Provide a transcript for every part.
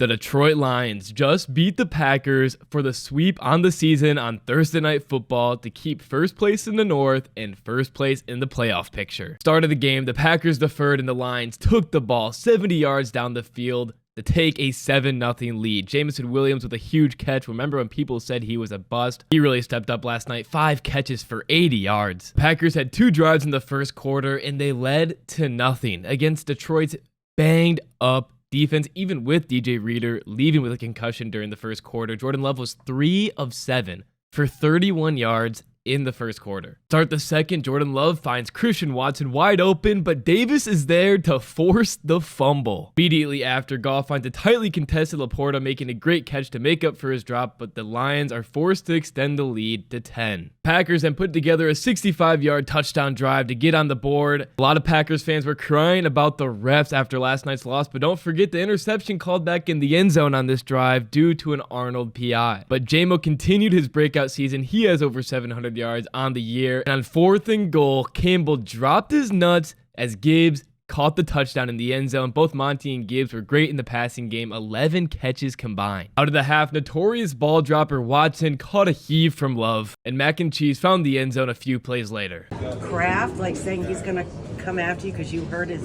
The Detroit Lions just beat the Packers for the sweep on the season on Thursday Night Football to keep first place in the North and first place in the playoff picture. Start of the game, the Packers deferred and the Lions took the ball 70 yards down the field to take a 7-0 lead. Jameson Williams with a huge catch. Remember when people said he was a bust? He really stepped up last night. 5 catches for 80 yards. Packers had 2 drives in the first quarter and they led to nothing against Detroit's banged up defense, even with DJ Reader leaving with a concussion during the first quarter. Jordan Love was 3 of 7 for 31 yards in the first quarter. Start the second, Jordan Love finds Christian Watson wide open, but Davis is there to force the fumble. Immediately after, Goff finds a tightly contested Laporta making a great catch to make up for his drop, but the Lions are forced to extend the lead to 10. Packers then put together a 65-yard touchdown drive to get on the board. A lot of Packers fans were crying about the refs after last night's loss, but don't forget the interception called back in the end zone on this drive due to an Arnold PI. But J-Mo continued his breakout season. He has over 700 yards on the year. And on 4th and goal, Campbell dropped his nuts as Gibbs caught the touchdown in the end zone. Both Monty and Gibbs were great in the passing game, 11 catches combined. Out of the half, notorious ball dropper Watson caught a heave from Love, and Mac and Cheese found the end zone a few plays later. Kraft, like saying he's going to come after you because you hurt his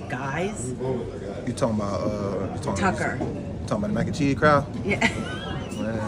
guys? You talking about Tucker. Talking about the mac and cheese crowd? Yeah. Man,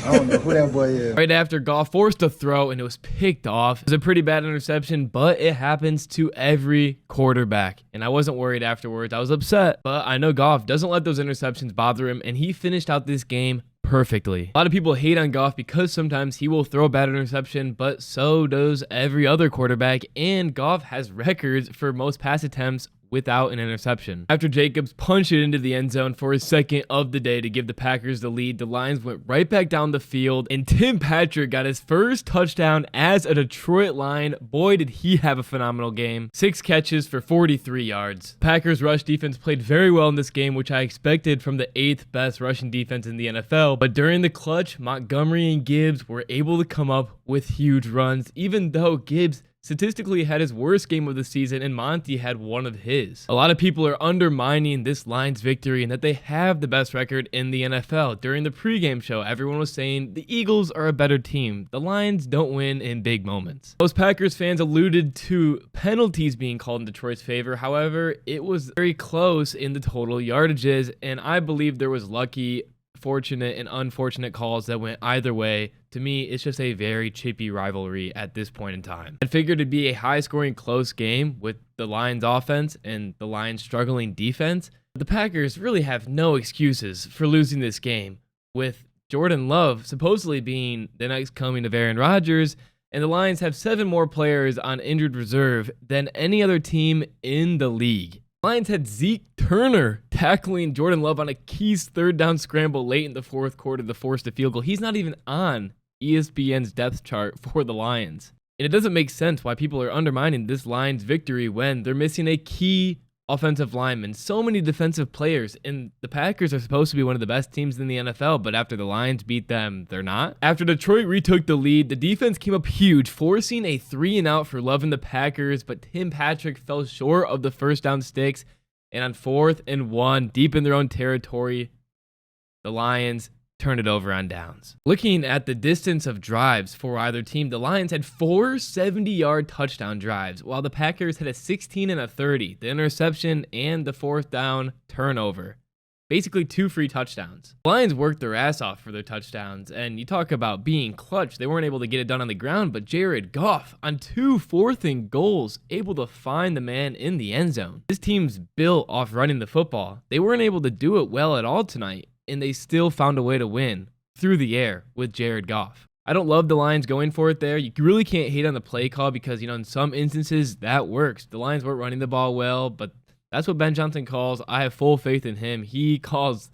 I don't know who that boy is. Right after, Goff forced a throw and it was picked off. It was a pretty bad interception, but it happens to every quarterback. And I wasn't worried afterwards. I was upset, but I know Goff doesn't let those interceptions bother him, and he finished out this game perfectly. A lot of people hate on Goff because sometimes he will throw a bad interception, but so does every other quarterback, and Goff has records for most pass attempts without an interception. After Jacobs punched it into the end zone for his second of the day to give the Packers the lead, the Lions went right back down the field, and Tim Patrick got his first touchdown as a Detroit Lion. Boy, did he have a phenomenal game. 6 catches for 43 yards. Packers rush defense played very well in this game, which I expected from the 8th best rushing defense in the NFL, but during the clutch, Montgomery and Gibbs were able to come up with huge runs, even though Gibbs statistically had his worst game of the season and Monty had one of his. A lot of people are undermining this Lions victory and that they have the best record in the NFL. During the pregame show, everyone was saying the Eagles are a better team. The Lions don't win in big moments. Most Packers fans alluded to penalties being called in Detroit's favor. However, it was very close in the total yardages, and I believe there was lucky, fortunate, and unfortunate calls that went either way. To me, it's just a very chippy rivalry at this point in time. I figured it'd be a high-scoring, close game with the Lions offense and the Lions struggling defense. The Packers really have no excuses for losing this game, with Jordan Love supposedly being the next coming of Aaron Rodgers, and the Lions have 7 more players on injured reserve than any other team in the league. Lions had Zeke Turner tackling Jordan Love on a Keys 3rd down scramble late in the 4th quarter to force the field goal. He's not even on ESPN's depth chart for the Lions. And it doesn't make sense why people are undermining this Lions victory when they're missing a key offensive lineman, so many defensive players, and the Packers are supposed to be one of the best teams in the NFL, but after the Lions beat them, they're not. After Detroit retook the lead, the defense came up huge, forcing a 3-and-out for Love and the Packers, but Tim Patrick fell short of the first down sticks, and on 4th and 1, deep in their own territory, the Lions turn it over on downs. Looking at the distance of drives for either team, the Lions had 4 70-yard touchdown drives, while the Packers had a 16 and a 30, the interception and the 4th down turnover. Basically 2 free touchdowns. The Lions worked their ass off for their touchdowns, and you talk about being clutch. They weren't able to get it done on the ground, but Jared Goff on 2 4th and goals, able to find the man in the end zone. This team's built off running the football. They weren't able to do it well at all tonight, and they still found a way to win through the air with Jared Goff. I don't love the Lions going for it there. You really can't hate on the play call because, in some instances, that works. The Lions weren't running the ball well, but that's what Ben Johnson calls. I have full faith in him. He calls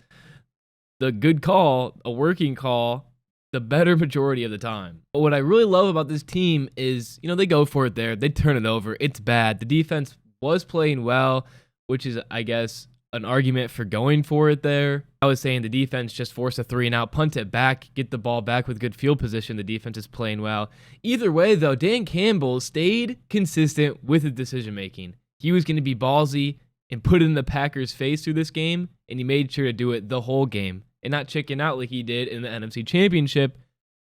the good call, a working call, the better majority of the time. But what I really love about this team is, they go for it there. They turn it over. It's bad. The defense was playing well, which is, I guess, an argument for going for it there. I was saying the defense just forced a 3-and-out, punt it back, get the ball back with good field position. The defense is playing well. Either way, though, Dan Campbell stayed consistent with his decision-making. He was going to be ballsy and put it in the Packers' face through this game, and he made sure to do it the whole game and not chicken out like he did in the NFC Championship.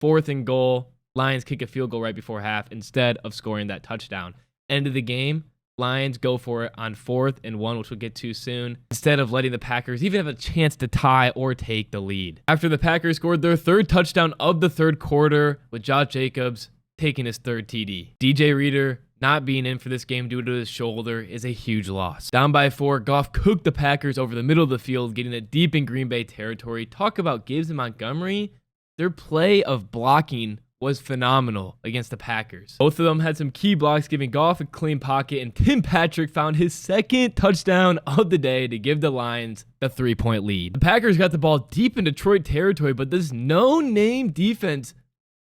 4th and goal, Lions kick a field goal right before half instead of scoring that touchdown. End of the game, Lions go for it on 4th and 1, which we'll get to soon, instead of letting the Packers even have a chance to tie or take the lead. After the Packers scored their 3rd touchdown of the 3rd quarter, with Josh Jacobs taking his 3rd TD. DJ Reader not being in for this game due to his shoulder is a huge loss. Down by 4, Goff cooked the Packers over the middle of the field, getting it deep in Green Bay territory. Talk about Gibbs and Montgomery. Their play of blocking was phenomenal against the Packers. Both of them had some key blocks, giving Goff a clean pocket, and Tim Patrick found his 2nd touchdown of the day to give the Lions the 3-point lead. The Packers got the ball deep in Detroit territory, but this no-name defense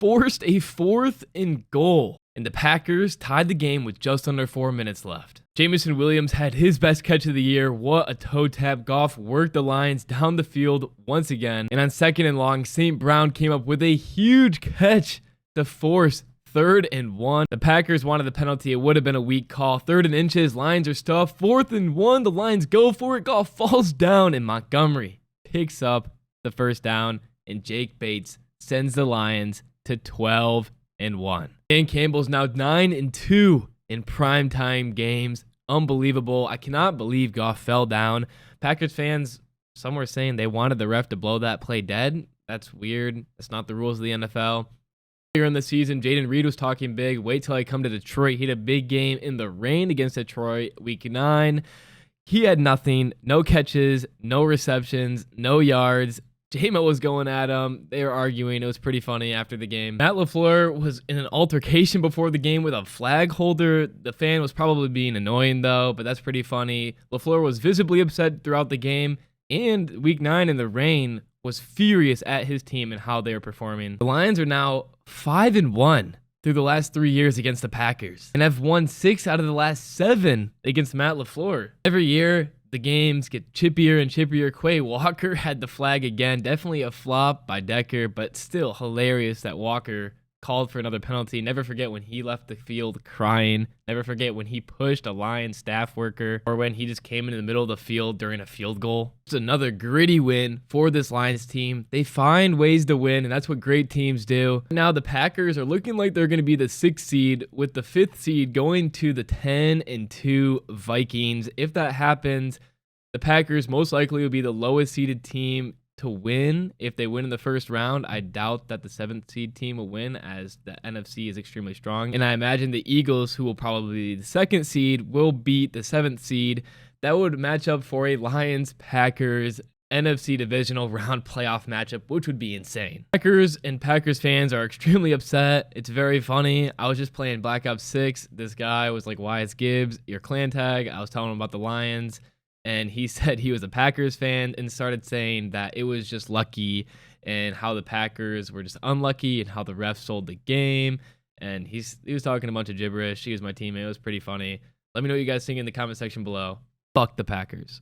forced a 4th and goal, and the Packers tied the game with just under 4 minutes left. Jameson Williams had his best catch of the year. What a toe tap. Goff worked the Lions down the field once again. And on 2nd and long, St. Brown came up with a huge catch to force 3rd and 1. The Packers wanted the penalty. It would have been a weak call. 3rd and inches. Lions are stuffed. 4th and 1. The Lions go for it. Goff falls down, and Montgomery picks up the 1st down. And Jake Bates sends the Lions to 12 and 1. Dan Campbell's now 9 and 2 in primetime games. Unbelievable. I cannot believe Goff fell down. Packers fans, some were saying they wanted the ref to blow that play dead. That's weird. That's not the rules of the NFL. Earlier in the season, Jaden Reed was talking big. Wait till I come to Detroit. He had a big game in the rain against Detroit week 9. He had nothing. No catches, no receptions, no yards. J-Mo was going at him. They were arguing. It was pretty funny after the game. Matt LaFleur was in an altercation before the game with a flag holder. The fan was probably being annoying, though, but that's pretty funny. LaFleur was visibly upset throughout the game, and week 9 in the rain was furious at his team and how they were performing. The Lions are now 5 and 1 through the last 3 years against the Packers, and have won 6 out of the last 7 against Matt LaFleur. Every year, the games get chippier and chippier. Quay Walker had the flag again. Definitely a flop by Decker, but still hilarious that Walker called for another penalty. Never forget when he left the field crying. Never forget when he pushed a Lions staff worker, or when he just came into the middle of the field during a field goal. It's another gritty win for this Lions team. They find ways to win, and that's what great teams do. Now the Packers are looking like they're going to be the 6th seed, with the 5th seed going to the 10 and 2 Vikings. If that happens, the Packers most likely will be the lowest seeded team to win. If they win in the first round, I doubt that the 7th seed team will win, as the NFC is extremely strong. And I imagine the Eagles, who will probably be the 2nd seed, will beat the 7th seed. That would match up for a Lions-Packers NFC divisional round playoff matchup, which would be insane. Packers and Packers fans are extremely upset. It's very funny. I was just playing Black Ops 6. This guy was like, Wyatt Gibbs, your clan tag. I was telling him about the Lions, and he said he was a Packers fan and started saying that it was just lucky and how the Packers were just unlucky and how the refs sold the game. And he was talking a bunch of gibberish. He was my teammate. It was pretty funny. Let me know what you guys think in the comment section below. Fuck the Packers.